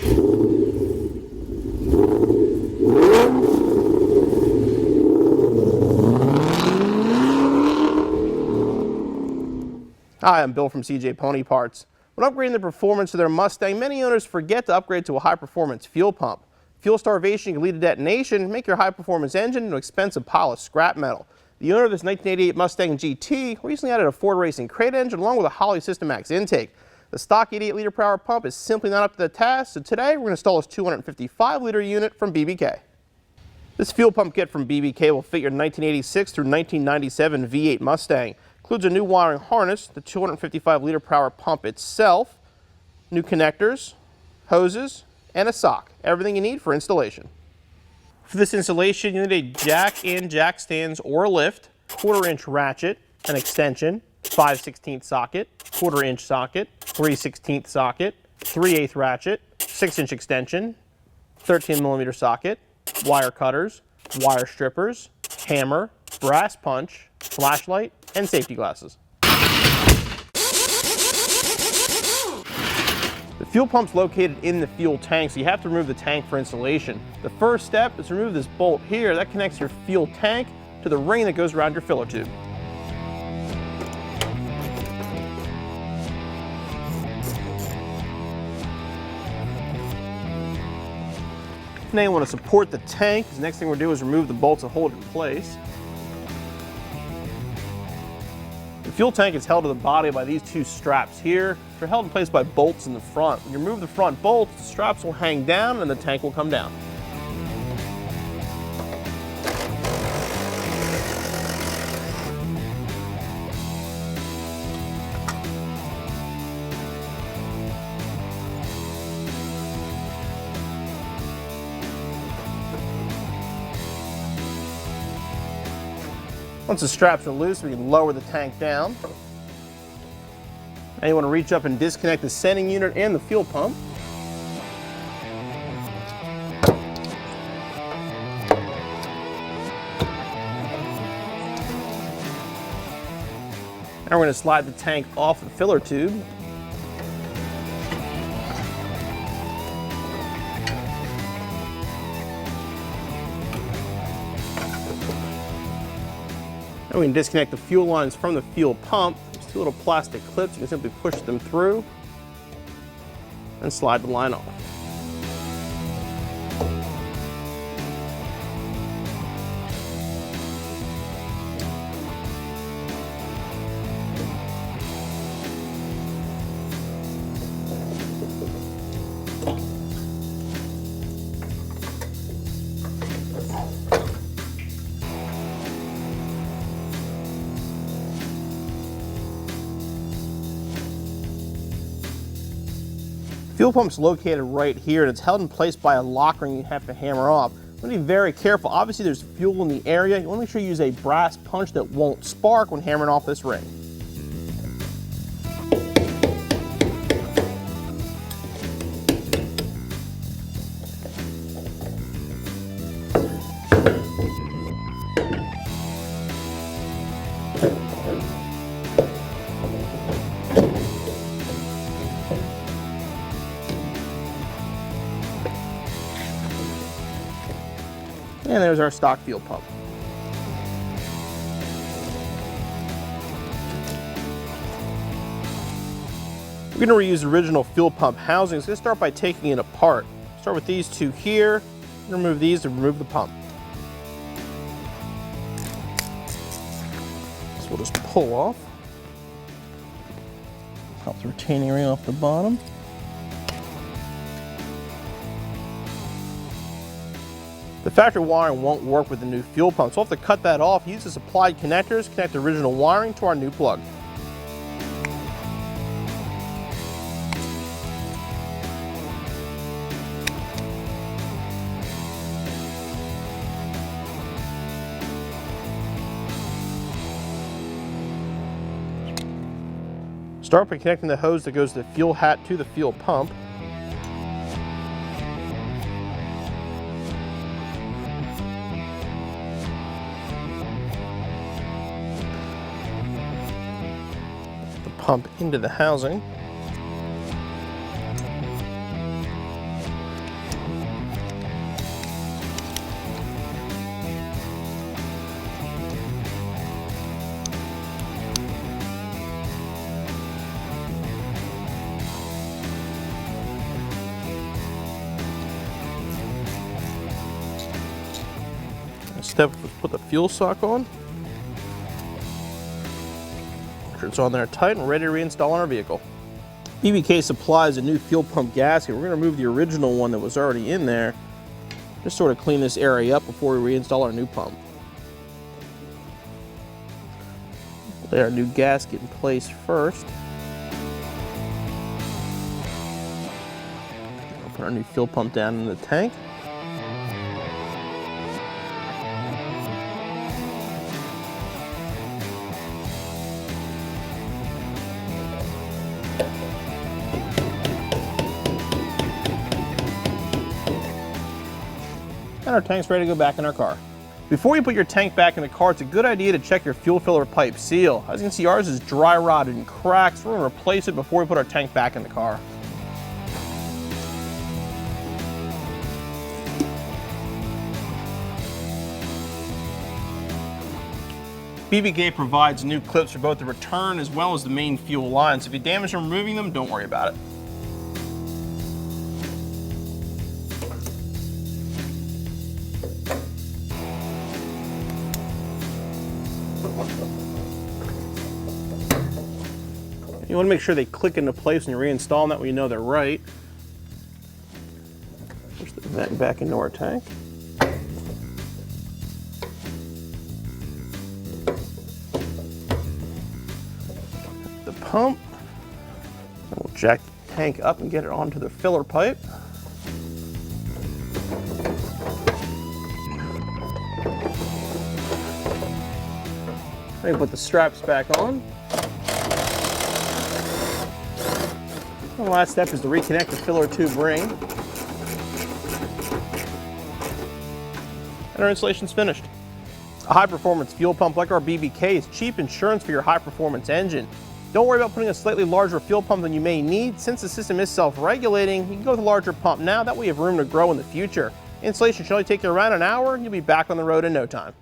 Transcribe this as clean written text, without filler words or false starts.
Hi, I'm Bill from CJ Pony Parts. When upgrading the performance of their Mustang, many owners forget to upgrade to a high-performance fuel pump. Fuel starvation can lead to detonation and make your high-performance engine an expensive pile of scrap metal. The owner of this 1988 Mustang GT recently added a Ford Racing crate engine along with a Holley System Max intake. The stock 88-liter per hour pump is simply not up to the task, so today we're going to install this 255-liter unit from BBK. This fuel pump kit from BBK will fit your 1986 through 1997 V8 Mustang. Includes a new wiring harness, the 255-liter per hour pump itself, new connectors, hoses, and a sock. Everything you need for installation. For this installation, you need a jack and jack stands or a lift, 1/4-inch ratchet, an extension, 5/16 socket, 1/4-inch socket, 3/16 socket, 3/8 ratchet, 6-inch extension, 13mm socket, wire cutters, wire strippers, hammer, brass punch, flashlight, and safety glasses. The fuel pump's located in the fuel tank, so you have to remove the tank for installation. The first step is to remove this bolt here that connects your fuel tank to the ring that goes around your filler tube. Now you want to support the tank. The next thing we'll do is remove the bolts that hold it in place. The fuel tank is held to the body by these two straps here. They're held in place by bolts in the front. When you remove the front bolts, the straps will hang down and the tank will come down. Once the straps are loose, we can lower the tank down. Now you want to reach up and disconnect the sending unit and the fuel pump. Now we're going to slide the tank off the filler tube. Now we can disconnect the fuel lines from the fuel pump. There's two little plastic clips. You can simply push them through and slide the line off. Fuel pump's located right here and it's held in place by a lock ring you have to hammer off. You want to be very careful. Obviously there's fuel in the area. You want to make sure you use a brass punch that won't spark when hammering off this ring. And there's our stock fuel pump. We're going to reuse the original fuel pump housings. Let's start by taking it apart. Start with these two here. Remove these to remove the pump. So we'll just pull off. Pop the retaining ring off the bottom. The factory wiring won't work with the new fuel pump, so we'll have to cut that off. Use the supplied connectors, connect the original wiring to our new plug. Start by connecting the hose that goes to the fuel hat to the fuel pump. Pump into the housing. step is put the fuel sock on. Make sure it's on there tight and ready to reinstall on our vehicle. BBK supplies a new fuel pump gasket. We're going to remove the original one that was already in there. Just sort of clean this area up before we reinstall our new pump. Lay our new gasket in place first. We'll put our new fuel pump down in the tank. And our tank's ready to go back in our car. Before you put your tank back in the car, it's a good idea to check your fuel filler pipe seal. As you can see, ours is dry rotted and cracked, so we're going to replace it before we put our tank back in the car. BBK provides new clips for both the return as well as the main fuel line, so if you damage them removing them, don't worry about it. You want to make sure they click into place when you reinstall them, that way you know they're right. Push the vent back into our tank. The pump. And we'll jack the tank up and get it onto the filler pipe. Then put the straps back on. The last step is to reconnect the filler tube ring. And our installation's finished. A high-performance fuel pump like our BBK is cheap insurance for your high-performance engine. Don't worry about putting a slightly larger fuel pump than you may need. Since the system is self-regulating, you can go with a larger pump now. That way you have room to grow in the future. Installation should only take you around an hour, and you'll be back on the road in no time.